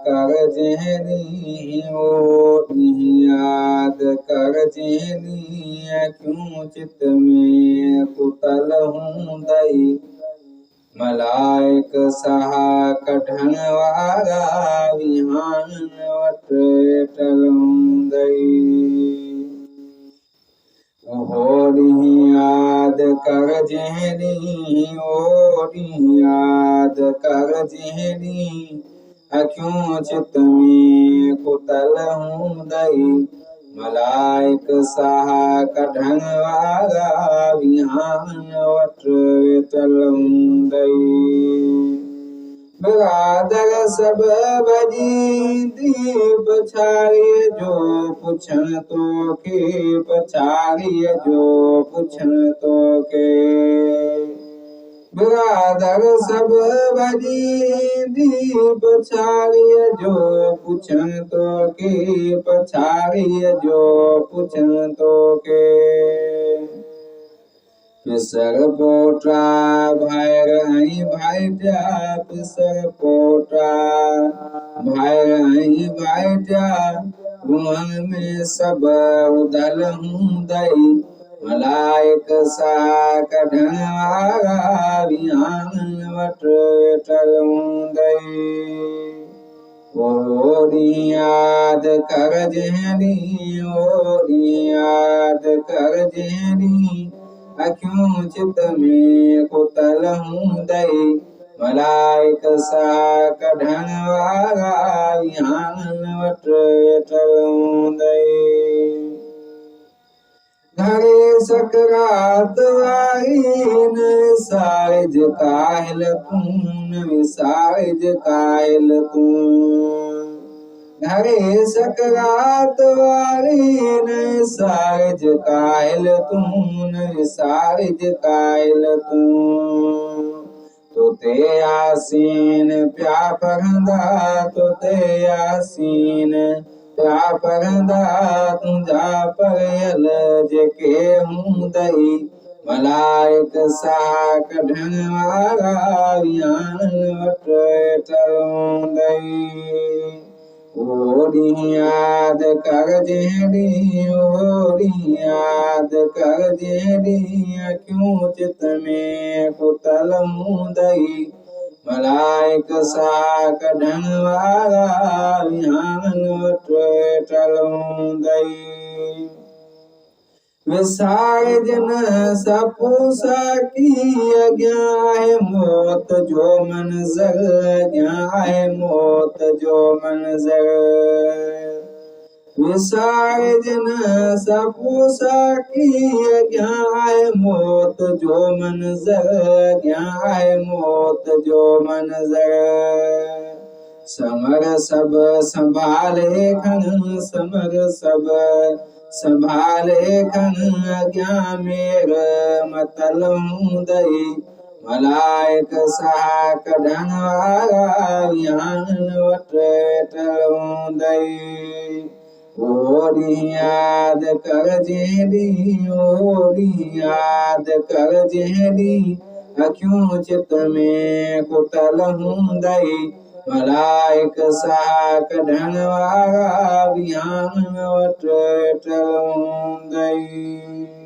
कर जहरी ओढ़ी याद कर जहरी क्यों चित में कुतल हूँ दई मलाइक सहा कठन वारा विहान वट टलूं दई ओढ़ी याद कर जहरी ओढ़ी याद कर जहरी क्यों चित में कुतल हूँ दई मलाइक सहा कठन वारा विहान वट टलूं दई बिरादर सब भजी दीप छाड़िए जो पुछन तो के पछाड़िए जो पुछन तो के बिरादर सब भजी दीप छाड़िए जो पुछन तो के पछाड़िए जो पुछन तो के पिसर पोटा भायर हई भाईटा पिसर पोटा भायर हई भाईटा भुवन में सब उदल हूँ दई मलाइक सा कढ़न वारा विहान वट टलूं दई ओढ़ी याद कर जहरी ओढ़ी याद कर जहरी क्यों चित में कुतल हूँ दई मलाइक सा कढ़न वारा विहान वट टलूं दई घरे सकरात वारी न विसारिज काहिल तू न विसारिज काहिल तू घरे सकरात वारी न विसारिज काहिल तू न विसारिज काहिल तू तोते यासीन प्या पढ़ंदा तोते यासीन प्या पढ़ंदा तुंहिंजा पढ़ियल जेके हूं दई मलाइक सा कढ़ण वारा विहान वट टलूं दई ओढ़ी याद कर जहरी ओढ़ी याद कर जहरी क्यों चित में कुतल हूँ दई मलाइक सा कढ़न वारा विहान वट टलूं दई विसारिज न सपूसा की अॻियां आहे मौत जो मंज़र अॻियां आहे मौत जो मंज़र विसारिज न सपूसा की अॻियां आहे मौत जो मंज़र अॻियां आहे मौत जो मंज़र समर सब संभाले खण समर सब संभाले खण अॻियां मेर मतल हूं दई मलाइक सा कढ़ण वारा विहान वट टलूं दई ओढ़ी याद कर जहरी ओढ़ी याद कर जहरी क्यों चित में कुतल हूं दई मलाइक सा कढ़ण वारा विहान वट टलूं दई